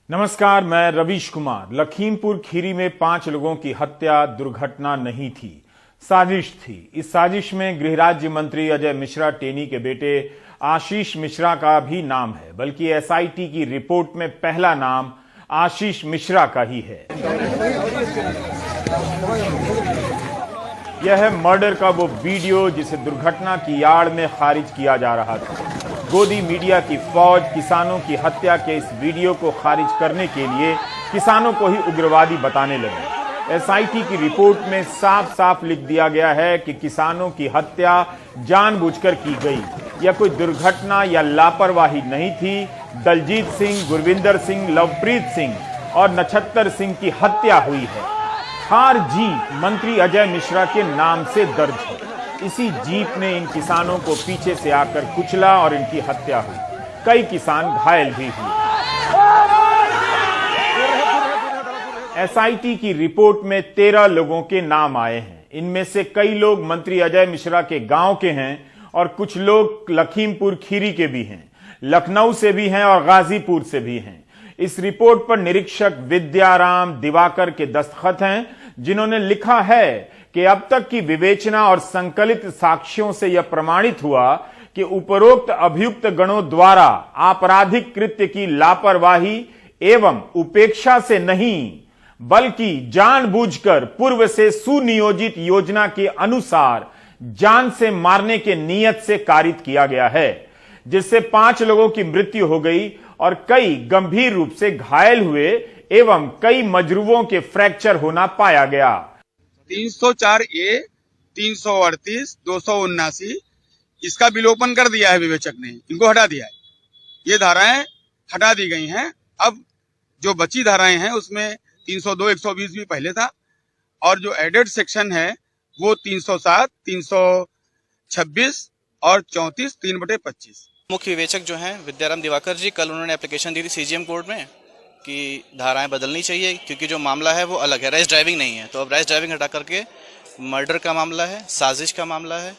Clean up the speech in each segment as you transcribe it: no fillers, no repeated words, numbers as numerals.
नमस्कार, मैं रवीश कुमार। लखीमपुर खीरी में 5 लोगों की हत्या दुर्घटना नहीं थी, साजिश थी। इस साजिश में गृह राज्य मंत्री अजय मिश्रा टेनी के बेटे आशीष मिश्रा का भी नाम है, बल्कि एसआईटी की रिपोर्ट में पहला नाम आशीष मिश्रा का ही है। यह है मर्डर का वो वीडियो जिसे दुर्घटना की आड़ में खारिज किया जा रहा था। गोदी मीडिया की फौज किसानों की हत्या के इस वीडियो को खारिज करने के लिए किसानों को ही उग्रवादी बताने लगे। एसआईटी की रिपोर्ट में साफ साफ लिख दिया गया है कि किसानों की हत्या जानबूझकर की गई। यह कोई दुर्घटना या लापरवाही नहीं थी। दलजीत सिंह, गुरविंदर सिंह, लवप्रीत सिंह और नक्षत्र सिंह की हत्या हुई है। थार जीप मंत्री अजय मिश्रा के नाम से दर्ज है। इसी जीप ने इन किसानों को पीछे से आकर कुचला और इनकी हत्या हुई। कई किसान घायल भी हुए। एसआईटी की रिपोर्ट में 13 लोगों के नाम आए हैं। इनमें से कई लोग मंत्री अजय मिश्रा के गांव के हैं और कुछ लोग लखीमपुर खीरी के भी हैं, लखनऊ से भी हैं और गाजीपुर से भी हैं। इस रिपोर्ट पर निरीक्षक विद्याराम दिवाकर के दस्तखत हैं, जिन्होंने लिखा है कि अब तक की विवेचना और संकलित साक्ष्यों से यह प्रमाणित हुआ कि उपरोक्त अभियुक्त गणों द्वारा आपराधिक कृत्य की लापरवाही एवं उपेक्षा से नहीं, बल्कि जानबूझकर पूर्व से सुनियोजित योजना के अनुसार जान से मारने के नियत से कारित किया गया है, जिससे 5 लोगों की मृत्यु हो गई और कई गंभीर रूप से घायल हुए एवं कई मजरूरों के फ्रैक्चर होना पाया गया। 304A, 338, 279 इसका विलोपन कर दिया है विवेचक ने, इनको हटा दिया है। ये धाराएं हटा दी गई हैं। अब जो बची धाराएं हैं उसमें 302, 120 भी पहले था और जो एडेड सेक्शन है वो 307, 326 और 34, 3/25। मुख्य विवेचक जो हैं विद्याराम दिवाकर जी, कल उन्होंने एप्लीकेशन दी थी सीजीएम कोर्ट में कि धाराएं बदलनी चाहिए क्योंकि जो मामला है वो अलग है, रैश ड्राइविंग नहीं है। तो अब रैश ड्राइविंग हटा करके मर्डर का मामला है, साजिश का मामला है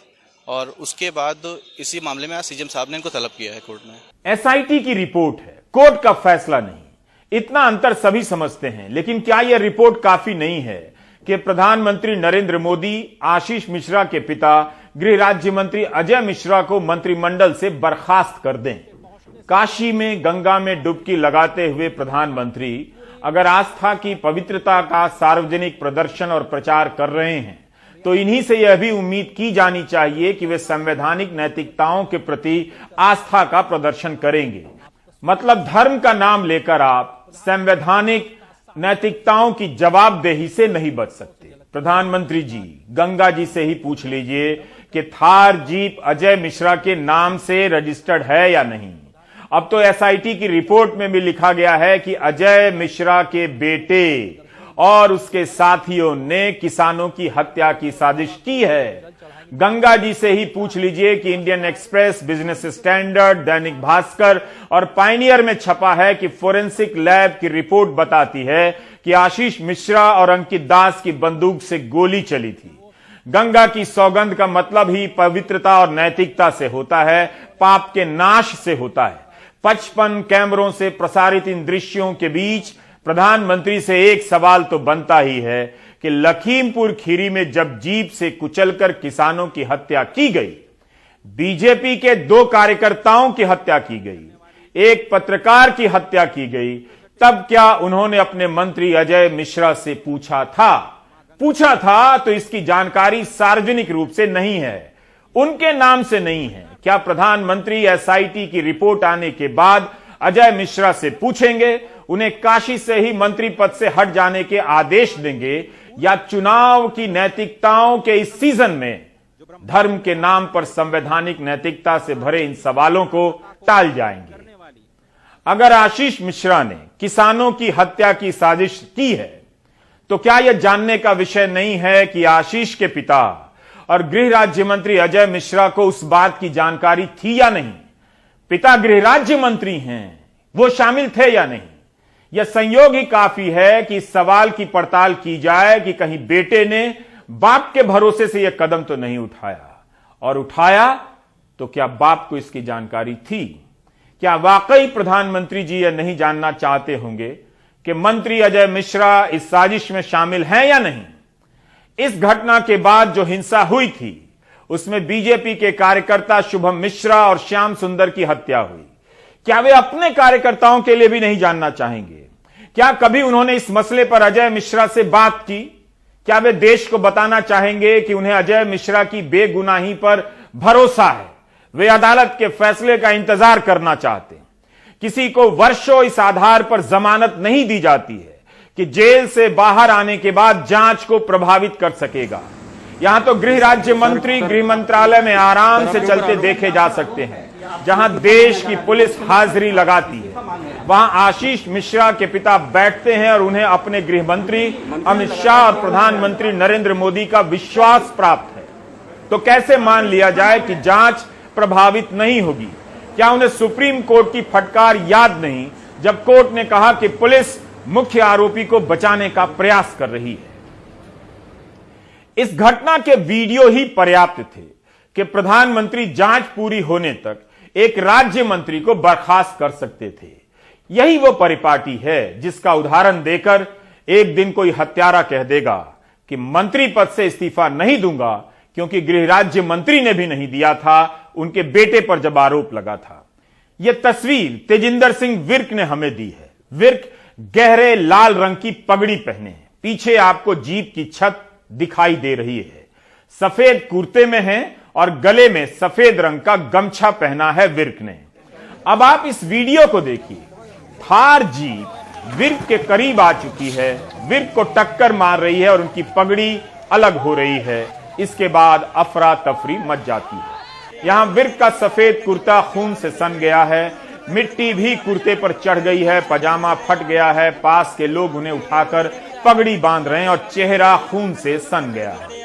और उसके बाद इसी मामले में आज सीजीएम साहब ने इनको तलब किया है कोर्ट में। एसआईटी की रिपोर्ट है, कोर्ट का फैसला नहीं। इतना अंतर सभी समझते हैं, लेकिन क्या यह रिपोर्ट काफी नहीं है कि प्रधानमंत्री नरेंद्र मोदी आशीष मिश्रा के पिता गृह राज्य मंत्री अजय मिश्रा को मंत्रिमंडल से बर्खास्त कर दें? काशी में गंगा में डुबकी लगाते हुए प्रधानमंत्री अगर आस्था की पवित्रता का सार्वजनिक प्रदर्शन और प्रचार कर रहे हैं, तो इन्हीं से यह भी उम्मीद की जानी चाहिए कि वे संवैधानिक नैतिकताओं के प्रति आस्था का प्रदर्शन करेंगे। मतलब धर्म का नाम लेकर आप संवैधानिक नैतिकताओं की जवाबदेही से नहीं बच सकते। प्रधानमंत्री जी, गंगा जी से ही पूछ लीजिए कि थार जीप अजय मिश्रा के नाम से रजिस्टर्ड है या नहीं। अब तो एसआईटी की रिपोर्ट में भी लिखा गया है कि अजय मिश्रा के बेटे और उसके साथियों ने किसानों की हत्या की साजिश की है। गंगा जी से ही पूछ लीजिए कि Indian express, business standard, Dainik Bhaskar और पायनियर में छपा है कि फोरेंसिक लैब की रिपोर्ट बताती है कि आशीष मिश्रा और अंकित दास की बंदूक से गोली चली थी। गंगा की सौगंध का मतलब ही पवित्रता और नैतिकता से होता है, पाप के नाश से होता है। 55 कैमरों से प्रसारित इन दृश्यों के बीच प्रधानमंत्री से एक सवाल तो बनता ही है कि लखीमपुर खीरी में जब जीप से कुचलकर किसानों की हत्या की गई, बीजेपी के 2 कार्यकर्ताओं की हत्या की गई, एक पत्रकार की हत्या की गई, तब क्या उन्होंने अपने मंत्री अजय मिश्रा से पूछा था? पूछा था तो इसकी जानकारी सार्वजनिक रूप से नहीं है, उनके नाम से नहीं है। क्या प्रधानमंत्री एसआईटी की रिपोर्ट आने के बाद अजय मिश्रा से पूछेंगे, उन्हें काशी से ही मंत्री पद से हट जाने के आदेश देंगे, या चुनाव की नैतिकताओं के इस सीजन में धर्म के नाम पर संवैधानिक नैतिकता से भरे इन सवालों को टाल जाएंगे? अगर आशीष मिश्रा ने किसानों की हत्या की साजिश की है, तो क्या यह जानने का विषय नहीं है कि आशीष के पिता और गृह राज्य मंत्री अजय मिश्रा को उस बात की जानकारी थी या नहीं? पिता गृह राज्य मंत्री हैं, वो शामिल थे या नहीं? यह संयोग ही काफी है कि इस सवाल की पड़ताल की जाए कि कहीं बेटे ने बाप के भरोसे से यह कदम तो नहीं उठाया, और उठाया तो क्या बाप को इसकी जानकारी थी? क्या वाकई प्रधानमंत्री जी यह नहीं जानना चाहते होंगे कि मंत्री अजय मिश्रा इस साजिश में शामिल हैं या नहीं? इस घटना के बाद जो हिंसा हुई थी उसमें बीजेपी के कार्यकर्ता शुभम मिश्रा और श्याम सुंदर की हत्या हुई। क्या वे अपने कार्यकर्ताओं के लिए भी नहीं जानना चाहेंगे? क्या कभी उन्होंने इस मसले पर अजय मिश्रा से बात की? क्या वे देश को बताना चाहेंगे कि उन्हें अजय मिश्रा की बेगुनाही पर भरोसा है, वे अदालत के फैसले का इंतजार करना चाहते हैं? किसी को वर्षों इस आधार पर जमानत नहीं दी जाती है कि जेल से बाहर आने के बाद जांच को प्रभावित कर सकेगा। यहां तो गृह राज्य मंत्री गृह मंत्रालय में आराम से चलते देखे जा सकते हैं। जहां देश की पुलिस हाजिरी लगाती है, वहां आशीष मिश्रा के पिता बैठते हैं और उन्हें अपने गृह मंत्री अमित शाह और प्रधानमंत्री नरेंद्र मोदी का विश्वास प्राप्त है। तो कैसे मान लिया जाए कि जांच प्रभावित नहीं होगी? क्या उन्हें सुप्रीम कोर्ट की फटकार याद नहीं जब कोर्ट ने कहा कि पुलिस मुख्य आरोपी को बचाने का प्रयास कर रही है? इस घटना के वीडियो ही पर्याप्त थे कि प्रधानमंत्री जांच पूरी होने तक एक राज्य मंत्री को बर्खास्त कर सकते थे। यही वो परिपाटी है जिसका उदाहरण देकर एक दिन कोई हत्यारा कह देगा कि मंत्री पद से इस्तीफा नहीं दूंगा, क्योंकि गृह राज्य मंत्री ने भी नहीं दिया था उनके बेटे पर जब आरोप लगा था। यह तस्वीर तेजिंदर सिंह विर्क ने हमें दी है। विर्क गहरे लाल रंग की पगड़ी पहने हैं, पीछे आपको जीप की छत दिखाई दे रही है, सफेद कुर्ते में है और गले में सफेद रंग का गमछा पहना है विर्क ने। अब आप इस वीडियो को देखिए। थार जीप विर्क के करीब आ चुकी है, विर्क को टक्कर मार रही है और उनकी पगड़ी अलग हो रही है। इसके बाद अफरा तफरी मच जाती है। यहां विर्क का सफेद कुर्ता खून से सन गया है, मिट्टी भी कुर्ते पर चढ़ गई है, पजामा फट गया है, पास के लोग उन्हें उठाकर पगड़ी बांध रहे हैं और चेहरा खून से सन गया है।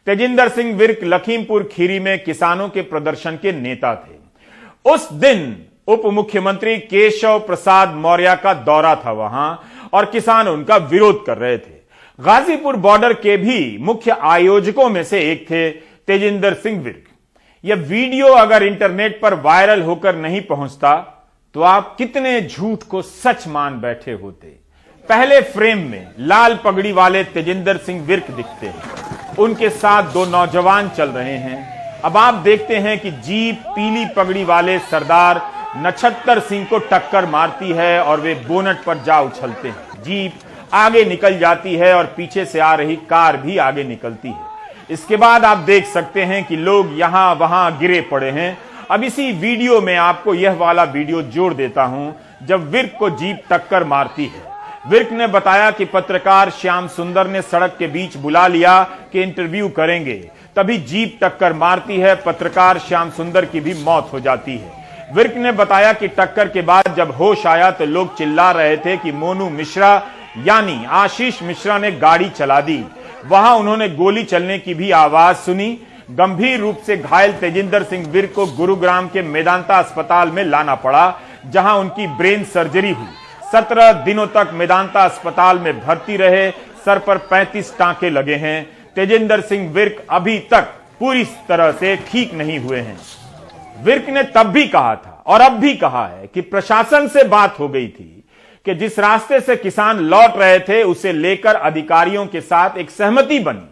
तेजिंदर सिंह विर्क लखीमपुर खीरी में किसानों के प्रदर्शन के नेता थे। उस दिन उप मुख्यमंत्री केशव प्रसाद मौर्य का दौरा था वहां और किसान उनका विरोध कर रहे थे। गाजीपुर बॉर्डर के भी मुख्य आयोजकों में से एक थे तेजिंदर सिंह विर्क। यह वीडियो अगर इंटरनेट पर वायरल होकर नहीं पहुंचता तो आप कितने झूठ को सच मान बैठे होते। पहले फ्रेम में लाल पगड़ी वाले तेजिंदर सिंह विर्क दिखते हैं, उनके साथ दो नौजवान चल रहे हैं। अब आप देखते हैं कि जीप पीली पगड़ी वाले सरदार नक्षत्र सिंह को टक्कर मारती है और वे बोनट पर जा उछलते हैं। जीप आगे निकल जाती है और पीछे से आ रही कार भी आगे निकलती है। इसके बाद आप देख सकते हैं कि लोग यहां वहां गिरे पड़े हैं। अब इसी वीडियो में आपको यह वाला वीडियो जोड़ देता हूं जब विर्क को जीप टक्कर मारती है। विर्क ने बताया कि पत्रकार श्याम सुंदर ने सड़क के बीच बुला लिया कि इंटरव्यू करेंगे, तभी जीप टक्कर मारती है। पत्रकार श्याम सुंदर की भी मौत हो जाती है। विर्क ने बताया कि टक्कर के बाद जब होश आया तो लोग चिल्ला रहे थे कि मोनू मिश्रा यानी आशीष मिश्रा ने गाड़ी चला दी। वहां उन्होंने गोली चलने की भी आवाज सुनी। गंभीर रूप से घायल तेजिंदर सिंह विर्क को गुरुग्राम के मेदांता अस्पताल में लाना पड़ा, जहां उनकी ब्रेन सर्जरी हुई। 17 दिनों तक मेदांता अस्पताल में भर्ती रहे। सर पर 35 टांके लगे हैं। तेजिंदर सिंह विर्क अभी तक पूरी तरह से ठीक नहीं हुए हैं। विर्क ने तब भी कहा था और अब भी कहा है कि प्रशासन से बात हो गई थी कि जिस रास्ते से किसान लौट रहे थे उसे लेकर अधिकारियों के साथ एक सहमति बनी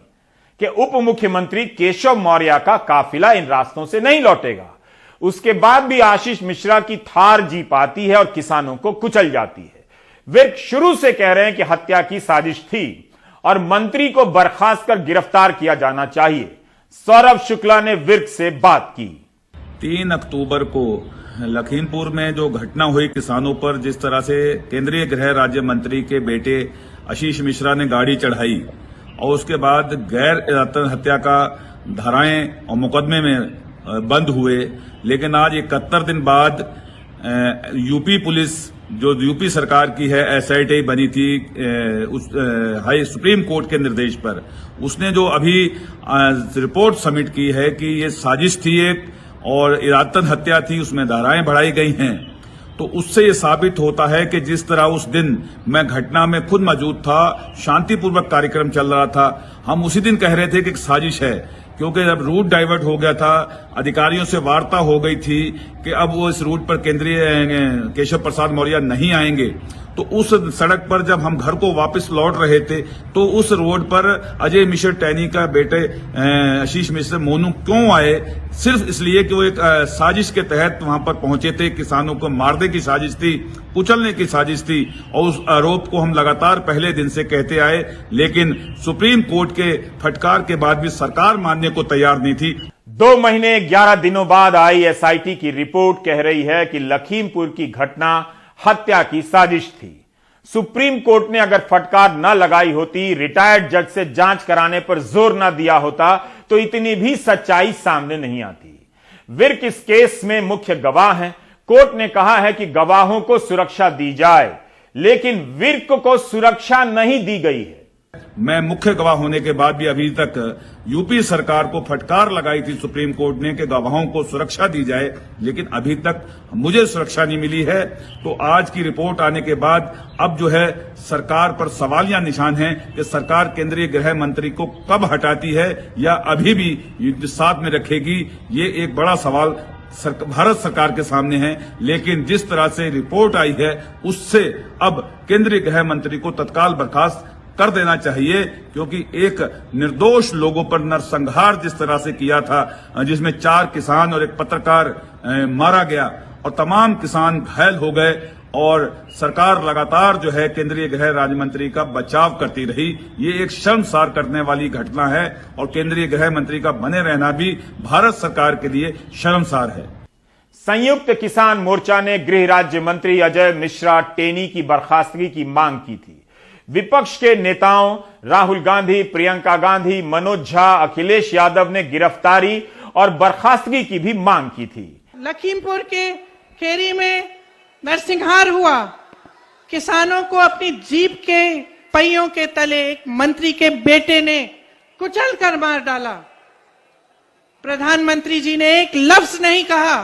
कि उप मुख्यमंत्री केशव मौर्य का काफिला इन रास्तों से नहीं लौटेगा। उसके बाद भी आशीष मिश्रा की थार जीप आती है और किसानों को कुचल जाती है। विर्क शुरू से कह रहे हैं कि हत्या की साजिश थी और मंत्री को बर्खास्त कर गिरफ्तार किया जाना चाहिए। सौरभ शुक्ला ने विर्क से बात की। 3 अक्टूबर को लखीमपुर में जो घटना हुई किसानों पर, जिस तरह से केंद्रीय गृह राज्य मंत्री के बेटे आशीष मिश्रा ने गाड़ी चढ़ाई और उसके बाद गैर इरादतन हत्या का धाराएं और मुकदमे में बंद हुए, लेकिन आज 71 दिन बाद यूपी पुलिस जो यूपी सरकार की है एसआईटी बनी थी हाई सुप्रीम कोर्ट के निर्देश पर, उसने जो अभी रिपोर्ट सबमिट की है कि ये साजिश थी एक और इरादतन हत्या थी, उसमें धाराएं बढ़ाई गई हैं। तो उससे ये साबित होता है कि जिस तरह उस दिन मैं घटना में खुद मौजूद था, शांतिपूर्वक कार्यक्रम चल रहा था, हम उसी दिन कह रहे थे कि एक साजिश है क्योंकि जब रूट डाइवर्ट हो गया था, अधिकारियों से वार्ता हो गई थी कि अब वो इस रूट पर केंद्रीय केशव प्रसाद मौर्य नहीं आएंगे, तो उस सड़क पर जब हम घर को वापस लौट रहे थे तो उस रोड पर अजय मिश्र टैनी का बेटे आशीष मिश्र मोनू क्यों आए? सिर्फ इसलिए कि वो एक साजिश के तहत वहां पर पहुंचे थे। किसानों को मारने की साजिश थी, कुचलने की साजिश थी, और उस आरोप को हम लगातार पहले दिन से कहते आए, लेकिन सुप्रीम कोर्ट के फटकार के बाद भी सरकार मानने को तैयार नहीं थी। 2 महीने 11 दिनों बाद आई एसआईटी की रिपोर्ट कह रही है कि लखीमपुर की घटना हत्या की साजिश थी। सुप्रीम कोर्ट ने अगर फटकार न लगाई होती, रिटायर्ड जज से जांच कराने पर जोर न दिया होता, तो इतनी भी सच्चाई सामने नहीं आती। विर्क इस केस में मुख्य गवाह हैं। कोर्ट ने कहा है कि गवाहों को सुरक्षा दी जाए, लेकिन विर्क को सुरक्षा नहीं दी गई है। मैं मुख्य गवाह होने के बाद भी अभी तक यूपी सरकार को फटकार लगाई थी सुप्रीम कोर्ट ने कि गवाहों को सुरक्षा दी जाए, लेकिन अभी तक मुझे सुरक्षा नहीं मिली है। तो आज की रिपोर्ट आने के बाद अब जो है सरकार पर सवालिया निशान है कि सरकार केंद्रीय गृह मंत्री को कब हटाती है या अभी भी साथ में रखेगी। ये एक बड़ा सवाल भारत सरकार के सामने है। लेकिन जिस तरह से रिपोर्ट आई है उससे अब केंद्रीय गृह मंत्री को तत्काल बर्खास्त कर देना चाहिए, क्योंकि एक निर्दोष लोगों पर नरसंहार जिस तरह से किया था, जिसमें 4 किसान और एक पत्रकार मारा गया और तमाम किसान घायल हो गए, और सरकार लगातार जो है केंद्रीय गृह राज्य मंत्री का बचाव करती रही। ये एक शर्मसार करने वाली घटना है और केंद्रीय गृह मंत्री का बने रहना भी भारत सरकार के लिए शर्मसार है। संयुक्त किसान मोर्चा ने गृह राज्य मंत्री अजय मिश्रा टेनी की बर्खास्तगी की मांग की थी। विपक्ष के नेताओं राहुल गांधी, प्रियंका गांधी, मनोज झा, अखिलेश यादव ने गिरफ्तारी और बर्खास्तगी की भी मांग की थी। लखीमपुर के खेरी में नरसंहार हुआ, किसानों को अपनी जीप के पहियों के तले एक मंत्री के बेटे ने कुचल कर मार डाला। प्रधानमंत्री जी ने एक लफ्ज नहीं कहा,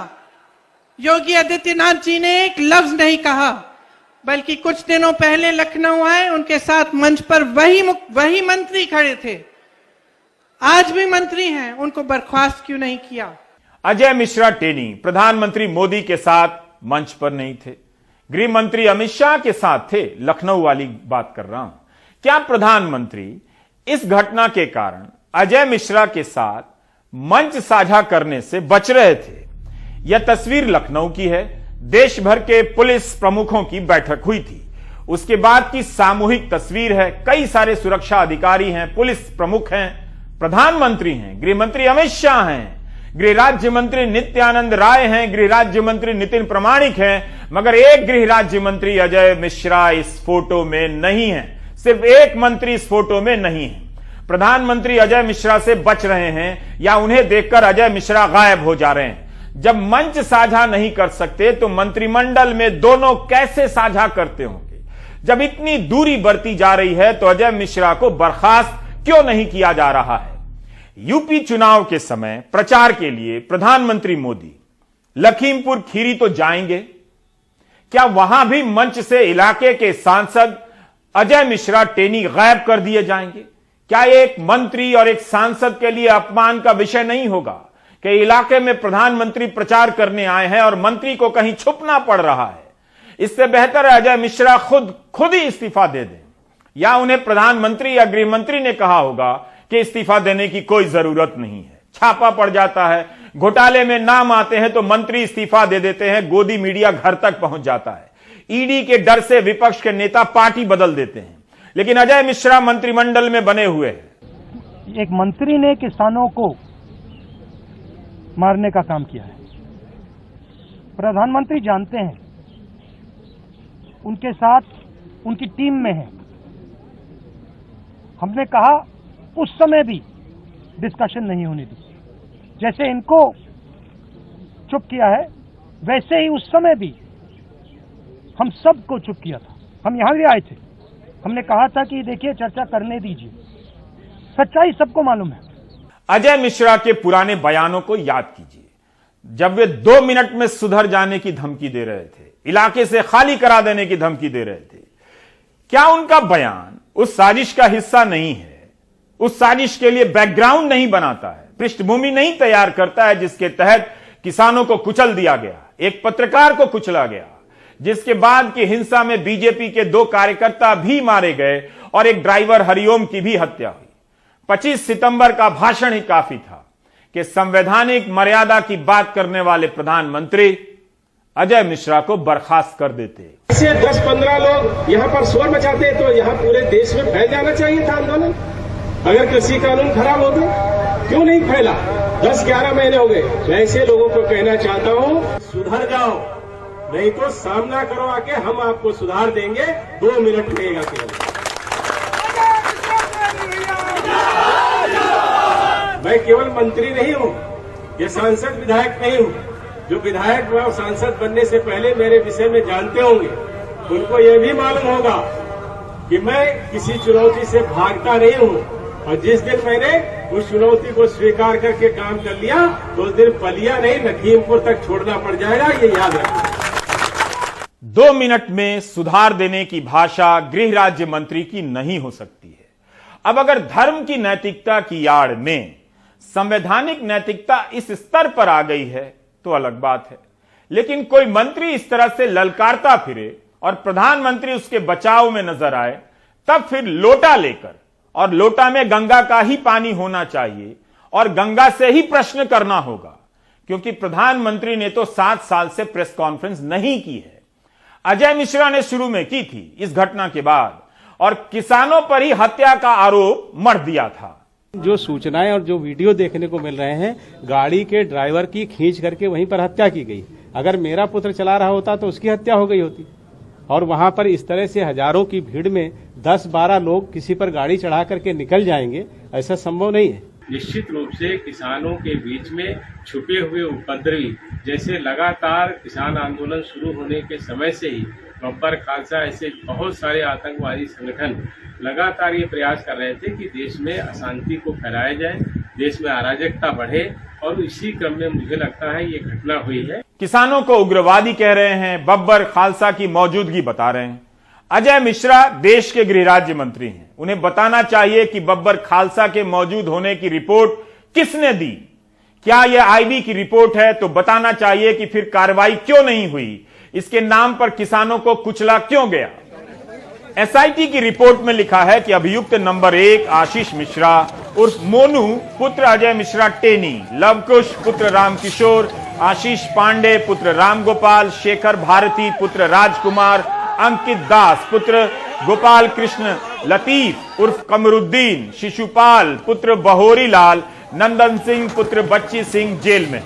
योगी आदित्यनाथ जी ने एक लफ्ज नहीं कहा, बल्कि कुछ दिनों पहले लखनऊ आए, उनके साथ मंच पर वही मंत्री खड़े थे, आज भी मंत्री हैं, उनको बर्खास्त क्यों नहीं किया? अजय मिश्रा टेनी प्रधानमंत्री मोदी के साथ मंच पर नहीं थे, गृह मंत्री अमित शाह के साथ थे। लखनऊ वाली बात कर रहा हूं। क्या प्रधानमंत्री इस घटना के कारण अजय मिश्रा के साथ मंच साझा करने से बच रहे थे? यह तस्वीर लखनऊ की है। देश भर के पुलिस प्रमुखों की बैठक हुई थी, उसके बाद की सामूहिक तस्वीर है। कई सारे सुरक्षा अधिकारी हैं, पुलिस प्रमुख हैं, प्रधानमंत्री हैं, गृह मंत्री अमित शाह हैं, गृह राज्य मंत्री नित्यानंद राय हैं, गृह राज्य मंत्री नितिन प्रमाणिक हैं, मगर एक गृह राज्य मंत्री अजय मिश्रा इस फोटो में नहीं है। सिर्फ एक मंत्री इस फोटो में नहीं है। प्रधानमंत्री अजय मिश्रा से बच रहे हैं या उन्हें देखकर अजय मिश्रा गायब हो जा रहे हैं। जब मंच साझा नहीं कर सकते तो मंत्रिमंडल में दोनों कैसे साझा करते होंगे? जब इतनी दूरी बरती जा रही है तो अजय मिश्रा को बर्खास्त क्यों नहीं किया जा रहा है? यूपी चुनाव के समय प्रचार के लिए प्रधानमंत्री मोदी लखीमपुर खीरी तो जाएंगे। क्या वहां भी मंच से इलाके के सांसद अजय मिश्रा टेनी गायब कर दिए जाएंगे? क्या एक मंत्री और एक सांसद के लिए अपमान का विषय नहीं होगा कि इलाके में प्रधानमंत्री प्रचार करने आए हैं और मंत्री को कहीं छुपना पड़ रहा है? इससे बेहतर है अजय मिश्रा खुद ही इस्तीफा दे दें, या उन्हें प्रधानमंत्री या गृह मंत्री ने कहा होगा कि इस्तीफा देने की कोई जरूरत नहीं है। छापा पड़ जाता है, घोटाले में नाम आते हैं तो मंत्री इस्तीफा दे देते हैं, गोदी मीडिया घर तक पहुंच जाता है। ईडी के डर से विपक्ष के नेता पार्टी बदल देते हैं, लेकिन अजय मिश्रा मंत्रिमंडल में बने हुए हैं। एक मंत्री ने किसानों को मारने का काम किया है। प्रधानमंत्री जानते हैं, उनके साथ उनकी टीम में है। हमने कहा उस समय भी डिस्कशन नहीं होने दी। जैसे इनको चुप किया है वैसे ही उस समय भी हम सबको चुप किया था। हम यहां भी आए थे, हमने कहा था कि देखिए चर्चा करने दीजिए। सच्चाई सबको मालूम है। अजय मिश्रा के पुराने बयानों को याद कीजिए, जब वे 2 मिनट में सुधर जाने की धमकी दे रहे थे, इलाके से खाली करा देने की धमकी दे रहे थे। क्या उनका बयान उस साजिश का हिस्सा नहीं है? उस साजिश के लिए बैकग्राउंड नहीं बनाता है? पृष्ठभूमि नहीं तैयार करता है जिसके तहत किसानों को कुचल दिया गया, एक पत्रकार को कुचला गया, जिसके बाद की हिंसा में बीजेपी के 2 कार्यकर्ता भी मारे गए और एक ड्राइवर हरिओम की भी हत्या हुई। 25 सितंबर का भाषण ही काफी था कि संवैधानिक मर्यादा की बात करने वाले प्रधानमंत्री अजय मिश्रा को बर्खास्त कर देते। ऐसे 10-15 लोग यहाँ पर शोर मचाते तो यहाँ पूरे देश में फैल जाना चाहिए था आंदोलन। अगर कृषि कानून खराब हो गए, क्यों नहीं फैला? 10-11 महीने हो गए। मैं ऐसे लोगों को कहना चाहता हूँ, सुधर जाओ, नहीं तो सामना करो आके, हम आपको सुधार देंगे। 2 मिनट लगेगा केवल। मैं केवल मंत्री नहीं हूँ, ये सांसद विधायक नहीं हूँ। जो विधायक व सांसद बनने से पहले मेरे विषय में जानते होंगे, उनको यह भी मालूम होगा कि मैं किसी चुनौती से भागता नहीं हूँ, और जिस दिन मैंने उस चुनौती को स्वीकार करके काम कर लिया तो उस दिन पलिया नहीं, लखीमपुर तक छोड़ना पड़ जाएगा, ये याद रखिए। 2 मिनट में सुधार देने की भाषा गृह राज्य मंत्री की नहीं हो सकती है। अब अगर धर्म की नैतिकता की आड़ में संवैधानिक नैतिकता इस स्तर पर आ गई है तो अलग बात है, लेकिन कोई मंत्री इस तरह से ललकारता फिरे और प्रधानमंत्री उसके बचाव में नजर आए, तब फिर लोटा लेकर, और लोटा में गंगा का ही पानी होना चाहिए और गंगा से ही प्रश्न करना होगा, क्योंकि प्रधानमंत्री ने तो 7 साल से प्रेस कॉन्फ्रेंस नहीं की है। अजय मिश्रा ने शुरू में की थी इस घटना के बाद, और किसानों पर ही हत्या का आरोप मढ़ दिया था। जो सूचनाएं और जो वीडियो देखने को मिल रहे हैं, गाड़ी के ड्राइवर की खींच करके वहीं पर हत्या की गई। अगर मेरा पुत्र चला रहा होता तो उसकी हत्या हो गई होती। और वहां पर इस तरह से हजारों की भीड़ में 10-12 लोग किसी पर गाड़ी चढ़ा करके निकल जाएंगे, ऐसा संभव नहीं है। निश्चित रूप से किसानों के बीच में छुपे हुए उपद्रवी, जैसे लगातार किसान आंदोलन शुरू होने के समय से ही बब्बर खालसा ऐसे बहुत सारे आतंकवादी संगठन लगातार ये प्रयास कर रहे थे कि देश में अशांति को फैलाया जाए, देश में अराजकता बढ़े, और इसी क्रम में मुझे लगता है ये घटना हुई है। किसानों को उग्रवादी कह रहे हैं, बब्बर खालसा की मौजूदगी बता रहे हैं। अजय मिश्रा देश के गृह राज्य मंत्री हैं, उन्हें बताना चाहिए कि बब्बर खालसा के मौजूद होने की रिपोर्ट किसने दी। क्या यह आईबी की रिपोर्ट है तो बताना चाहिए कि फिर कार्रवाई क्यों नहीं हुई, इसके नाम पर किसानों को कुचला क्यों गया। एसआईटी की रिपोर्ट में लिखा है कि अभियुक्त नंबर 1 आशीष मिश्रा उर्फ मोनू पुत्र अजय मिश्रा टेनी, लवकुश पुत्र रामकिशोर, आशीष पांडे पुत्र रामगोपाल, शेखर भारती पुत्र राजकुमार, अंकित दास पुत्र गोपाल कृष्ण, लतीफ उर्फ कमरुद्दीन, शिशुपाल पुत्र बहोरी लाल, नंदन सिंह पुत्र बच्ची सिंह जेल में।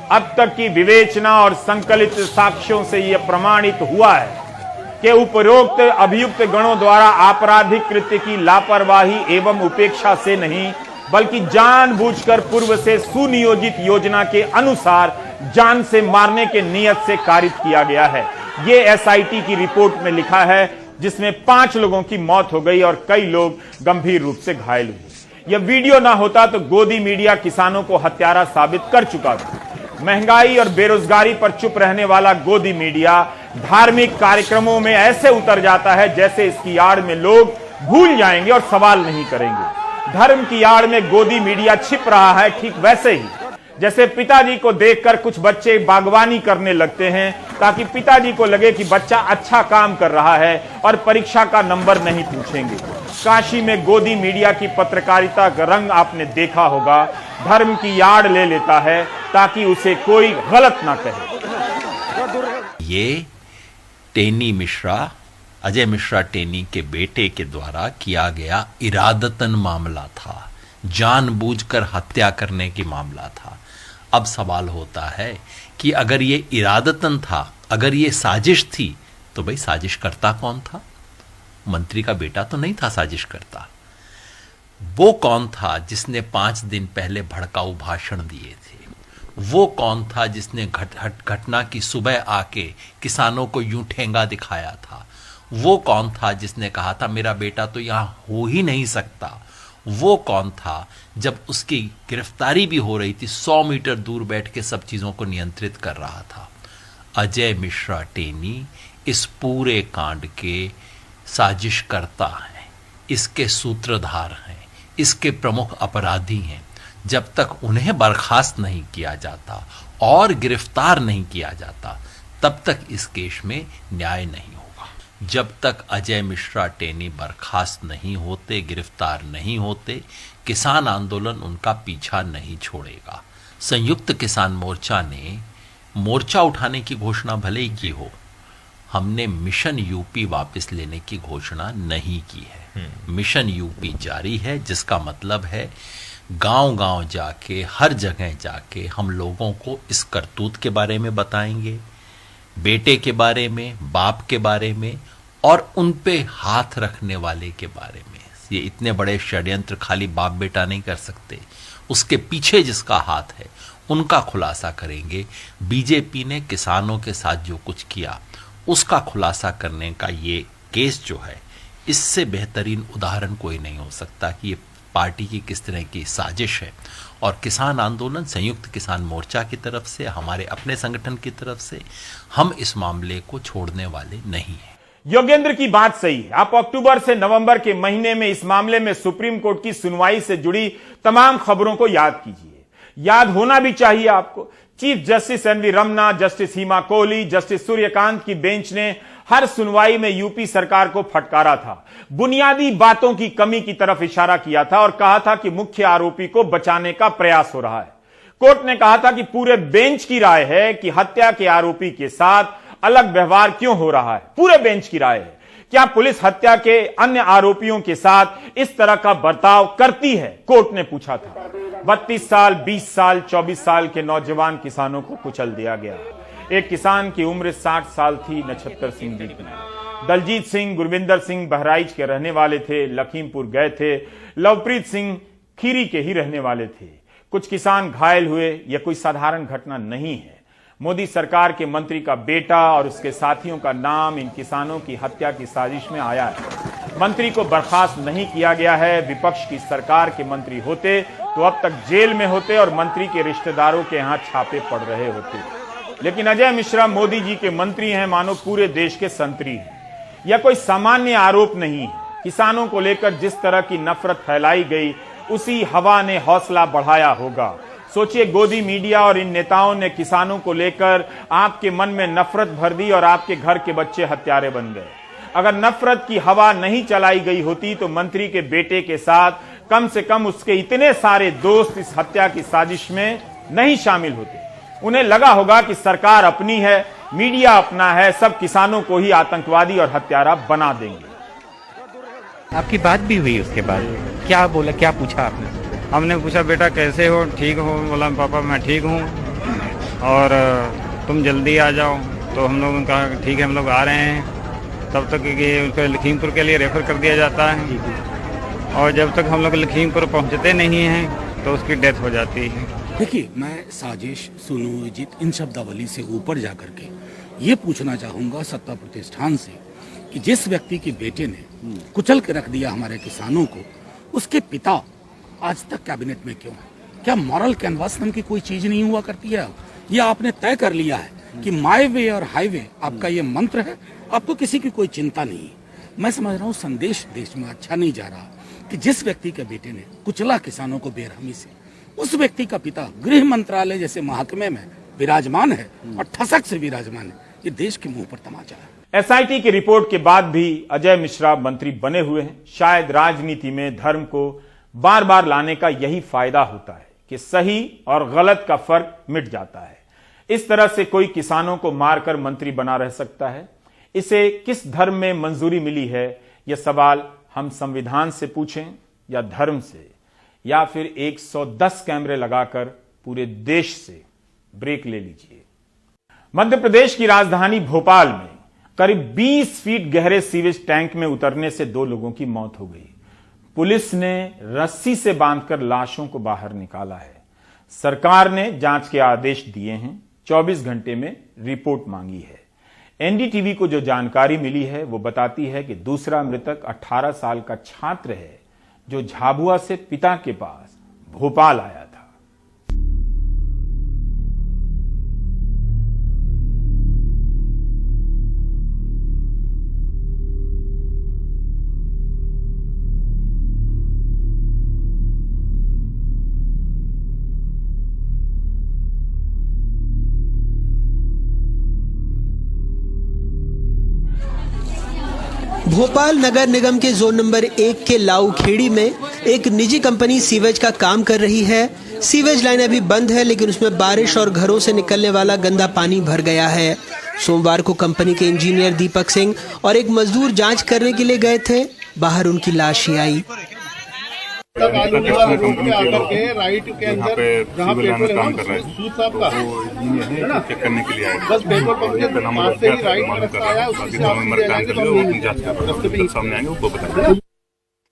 अब तक की विवेचना और संकलित साक्ष्यों से यह प्रमाणित हुआ है कि उपरोक्त अभियुक्त गणों द्वारा आपराधिक कृत्य की लापरवाही एवं उपेक्षा से नहीं, बल्कि जानबूझकर पूर्व से सुनियोजित योजना के अनुसार जान से मारने के नियत से कारित किया गया है। ये एसआईटी की रिपोर्ट में लिखा है, जिसमें 5 लोगों की मौत हो गई और कई लोग गंभीर रूप से घायल हुए। यह वीडियो ना होता तो गोदी मीडिया किसानों को हत्यारा साबित कर चुका था। महंगाई और बेरोजगारी पर चुप रहने वाला गोदी मीडिया धार्मिक कार्यक्रमों में ऐसे उतर जाता है जैसे इसकी आड़ में लोग भूल जाएंगे और सवाल नहीं करेंगे। धर्म की आड़ में गोदी मीडिया छिप रहा है, ठीक वैसे ही जैसे पिताजी को देखकर कुछ बच्चे बागवानी करने लगते हैं ताकि पिताजी को लगे कि बच्चा अच्छा काम कर रहा है और परीक्षा का नंबर नहीं पूछेंगे। काशी में गोदी मीडिया की पत्रकारिता का रंग आपने देखा होगा, धर्म की आड़ ले लेता है ताकि उसे कोई गलत ना कहे। ये टेनी मिश्रा, अजय मिश्रा टेनी के बेटे के द्वारा किया गया इरादतन मामला था, जानबूझकर हत्या करने की मामला था। अब सवाल होता है कि अगर ये इरादतन था, अगर ये साजिश थी, तो भाई साजिश करता कौन था? मंत्री का बेटा तो नहीं था साजिश करता। वो कौन था जिसने 5 दिन पहले भड़काऊ भाषण दिए थे? वो कौन था जिसने घटना की सुबह आके किसानों को यूं ठेंगा दिखाया था? वो कौन था जिसने कहा था मेरा बेटा तो यहां हो ही नहीं सकता? वो कौन था जब उसकी गिरफ्तारी भी हो रही थी 100 मीटर दूर बैठ के सब चीजों को नियंत्रित कर रहा था? अजय मिश्रा टेनी इस पूरे कांड के साजिशकर्ता हैं, इसके सूत्रधार हैं, इसके प्रमुख अपराधी हैं। जब तक उन्हें बर्खास्त नहीं किया जाता और गिरफ्तार नहीं किया जाता, तब तक इस केस में न्याय नहीं होगा। जब तक अजय मिश्रा टेनी बर्खास्त नहीं होते, गिरफ्तार नहीं होते, किसान आंदोलन उनका पीछा नहीं छोड़ेगा। संयुक्त किसान मोर्चा ने मोर्चा उठाने की घोषणा भले ही की हो, हमने मिशन यूपी वापस लेने की घोषणा नहीं की है। मिशन यूपी जारी है, जिसका मतलब है गांव-गांव जाके, हर जगह जाके हम लोगों को इस करतूत के बारे में बताएंगे, बेटे के बारे में, बाप के बारे में और उन पे हाथ रखने वाले के बारे में। ये इतने बड़े षड्यंत्र खाली बाप बेटा नहीं कर सकते, उसके पीछे जिसका हाथ है उनका खुलासा करेंगे। बीजेपी ने किसानों के साथ जो कुछ किया उसका खुलासा करने का ये केस जो है, इससे बेहतरीन उदाहरण कोई नहीं हो सकता कि ये पार्टी की किस तरह की साजिश है। और किसान आंदोलन, संयुक्त किसान मोर्चा की तरफ से, हमारे अपने संगठन की तरफ से, हम इस मामले को छोड़ने वाले नहीं हैं। योगेंद्र की बात सही है। आप अक्टूबर से नवंबर के महीने में इस मामले में सुप्रीम कोर्ट की सुनवाई से जुड़ी तमाम खबरों को याद कीजिए। याद होना भी चाहिए आपको। Chief justice N V Ramana, justice Hima Kohli, justice Suryakant की बेंच ने हर सुनवाई में यूपी सरकार को फटकारा था, बुनियादी बातों की कमी की तरफ इशारा किया था और कहा था कि मुख्य आरोपी को बचाने का प्रयास हो रहा है। कोर्ट ने कहा था कि पूरे बेंच की राय है कि हत्या के आरोपी के साथ अलग व्यवहार क्यों हो रहा है। पूरे बेंच की राय है। क्या पुलिस हत्या के अन्य आरोपियों के साथ इस तरह का बर्ताव करती है, कोर्ट ने पूछा था। 32 साल, 20 साल, 24 साल के नौजवान किसानों को कुचल दिया गया। एक किसान की उम्र 60 साल थी, नक्षत्र सिंह जी की। दलजीत सिंह, गुरविंदर सिंह बहराइच के रहने वाले थे, लखीमपुर गए थे। लवप्रीत सिंह खीरी के ही रहने वाले थे। कुछ किसान घायल हुए। यह कोई साधारण घटना नहीं है। मोदी सरकार के मंत्री का बेटा और उसके साथियों का नाम इन किसानों की हत्या की साजिश में आया है। मंत्री को बर्खास्त नहीं किया गया है। विपक्ष की सरकार के मंत्री होते तो अब तक जेल में होते और मंत्री के रिश्तेदारों के यहां छापे पड़ रहे होते। लेकिन अजय मिश्रा मोदी जी के मंत्री हैं, मानो पूरे देश के संतरी हैं। यह कोई सामान्य आरोप नहीं है। किसानों को लेकर जिस तरह की नफरत फैलाई गई, उसी हवा ने हौसला बढ़ाया होगा। सोचिए, गोदी मीडिया और इन नेताओं ने किसानों को लेकर आपके मन में नफरत भर दी और आपके घर के बच्चे हत्यारे बन गए। अगर नफरत की हवा नहीं चलाई गई होती तो मंत्री के बेटे के साथ कम से कम उसके इतने सारे दोस्त इस हत्या की साजिश में नहीं शामिल होते। उन्हें लगा होगा कि सरकार अपनी है, मीडिया अपना है, सब किसानों को ही आतंकवादी और हत्यारा बना देंगे। आपकी बात भी हुई उसके बाद? क्या बोला, क्या पूछा आपने? हमने पूछा बेटा कैसे हो, ठीक हो? बोला पापा मैं ठीक हूँ और तुम जल्दी आ जाओ। तो हम लोगों ने कहा ठीक है हम लोग आ रहे हैं। तब तक कि उनको लखीमपुर के लिए रेफर कर दिया जाता है और जब तक हम लोग लखीमपुर पहुँचते नहीं हैं तो उसकी डेथ हो जाती है। देखिए, मैं साजिश, सुनियोजित इन शब्दावली से ऊपर जाकर के ये पूछना चाहूँगा सत्ता प्रतिष्ठान से कि जिस व्यक्ति के बेटे ने कुचल के रख दिया हमारे किसानों को, उसके पिता आज तक कैबिनेट में क्यों है? क्या मॉरल कैनवास नाम की कोई चीज नहीं हुआ करती है? ये आपने तय कर लिया है कि माई वे और हाईवे आपका ये मंत्र है, आपको किसी की कोई चिंता नहीं है। मैं समझ रहा हूँ संदेश देश में अच्छा नहीं जा रहा कि जिस व्यक्ति के बेटे ने कुचला किसानों को बेरहमी से, उस व्यक्ति का पिता गृह मंत्रालय जैसे महकमे में विराजमान है और ठसक से विराजमान है। ये देश के मुंह पर तमाचा है। एसआईटी की रिपोर्ट के बाद भी अजय मिश्रा मंत्री बने हुए हैं। शायद राजनीति में धर्म को बार बार लाने का यही फायदा होता है कि सही और गलत का फर्क मिट जाता है। इस तरह से कोई किसानों को मारकर मंत्री बना रह सकता है? इसे किस धर्म में मंजूरी मिली है? यह सवाल हम संविधान से पूछें या धर्म से, या फिर 110 कैमरे लगाकर पूरे देश से? ब्रेक ले लीजिए। मध्य प्रदेश की राजधानी भोपाल में करीब 20 फीट गहरे सीवेज टैंक में उतरने से 2 लोगों की मौत हो गई। पुलिस ने रस्सी से बांधकर लाशों को बाहर निकाला है। सरकार ने जांच के आदेश दिए हैं। 24 घंटे में रिपोर्ट मांगी है। एनडीटीवी को जो जानकारी मिली है वो बताती है कि दूसरा मृतक 18 साल का छात्र है जो झाबुआ से पिता के पास भोपाल आया था। भोपाल नगर निगम के जोन नंबर 1 के लाऊखेड़ी में एक निजी कंपनी सीवेज का काम कर रही है। सीवेज लाइन अभी बंद है, लेकिन उसमें बारिश और घरों से निकलने वाला गंदा पानी भर गया है। सोमवार को कंपनी के इंजीनियर दीपक सिंह और एक मजदूर जांच करने के लिए गए थे। बाहर उनकी लाश ही आई। राइट के अंदर जहाँ पेट्रोल काम कर रहा है सूद साहब का चेक करने के लिए आए, बस पेट्रोल पंप के पास से ही राइट में रास्ता आया, उसके सामने आएंगे वो बताएंगे।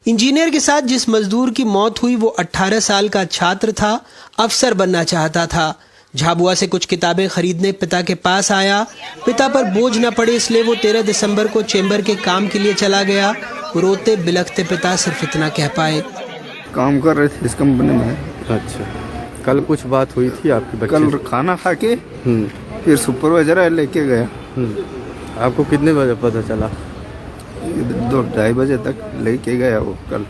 इंजीनियर के साथ जिस मजदूर की मौत हुई वो 18 साल का छात्र था, अफसर बनना चाहता था। झाबुआ से कुछ किताबें खरीदने पिता के पास आया। पिता पर बोझ न पड़े इसलिए वो 13 दिसंबर को चेंबर के काम के लिए चला गया। रोते बिलखते पिता सिर्फ इतना कह पाए, काम कर रहे थे इस कंपनी में। अच्छा, कल कुछ बात हुई थी आपकी बच्चे? कल खाना खा के फिर सुपरवाइजर लेके गया। आपको कितने बजे पता चला? 2-2:30 बजे तक लेके गया वो कल।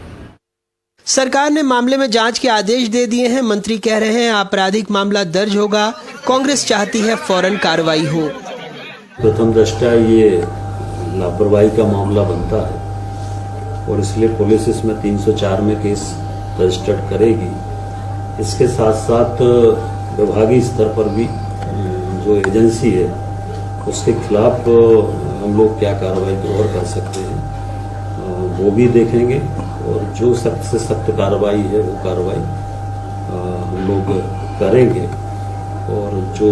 सरकार ने मामले में जांच के आदेश दे दिए हैं। मंत्री कह रहे हैं आपराधिक मामला दर्ज होगा। कांग्रेस चाहती है फौरन कार्रवाई हो। प्रथम दृष्टया ये लापरवाही का मामला बनता है और इसलिए पुलिस इसमें 304 में केस रजिस्टर्ड करेगी। इसके साथ साथ विभागीय स्तर पर भी जो एजेंसी है उसके खिलाफ हम लोग क्या कार्रवाई दोहर कर सकते हैं वो भी देखेंगे और जो सख्त से सख्त कार्रवाई है वो कार्रवाई हम लोग करेंगे और जो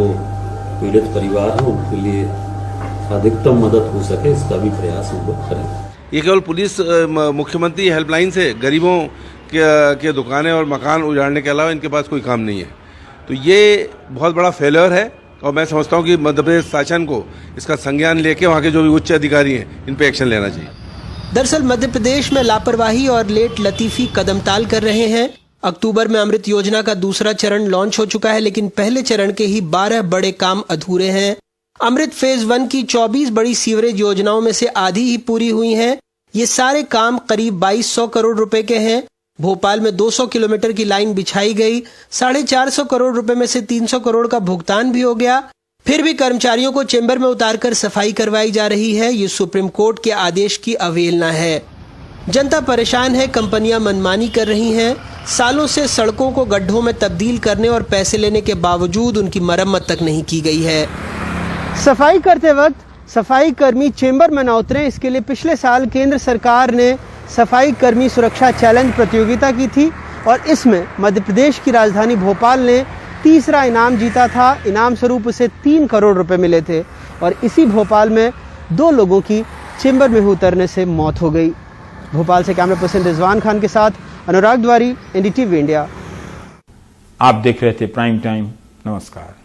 पीड़ित परिवार है उनके लिए अधिकतम मदद हो सके इसका भी प्रयास हम लोग करेंगे। ये केवल पुलिस मुख्यमंत्री हेल्पलाइन से गरीबों के दुकानें और मकान उजाड़ने के अलावा इनके पास कोई काम नहीं है, तो ये बहुत बड़ा फेलियर है और मैं समझता हूँ कि मध्य प्रदेश शासन को इसका संज्ञान लेके वहाँ के जो भी उच्च अधिकारी हैं इन पे एक्शन लेना चाहिए। दरअसल मध्य प्रदेश में लापरवाही और लेट लतीफी कदमताल कर रहे हैं। अक्टूबर में अमृत योजना का दूसरा चरण लॉन्च हो चुका है, लेकिन पहले चरण के ही 12 बड़े काम अधूरे हैं। अमृत फेज 1 की 24 बड़ी सीवरेज योजनाओं में से आधी ही पूरी हुई हैं। ये सारे काम करीब 2200 करोड़ रुपए के हैं। भोपाल में 200 किलोमीटर की लाइन बिछाई गई। 450 करोड़ रुपए में से 300 करोड़ का भुगतान भी हो गया। फिर भी कर्मचारियों को चेंबर में उतारकर सफाई करवाई जा रही है। ये सुप्रीम कोर्ट के आदेश की अवहेलना है। जनता परेशान है, कंपनियां मनमानी कर रही हैं। सालों से सड़कों को गड्ढों में तब्दील करने और पैसे लेने के बावजूद उनकी मरम्मत तक नहीं की गई है। सफाई करते वक्त सफाई कर्मी चेंबर में न उतरे, इसके लिए पिछले साल केंद्र सरकार ने सफाई कर्मी सुरक्षा चैलेंज प्रतियोगिता की थी और इसमें मध्य प्रदेश की राजधानी भोपाल ने तीसरा इनाम जीता था। इनाम स्वरूप उसे 3 करोड़ रुपए मिले थे और इसी भोपाल में 2 लोगों की चेंबर में उतरने से मौत हो गई। भोपाल से कैमरा पर्सन रिजवान खान के साथ अनुराग द्वारी, एनडीटीवी इंडिया। आप देख रहे थे प्राइम टाइम। नमस्कार।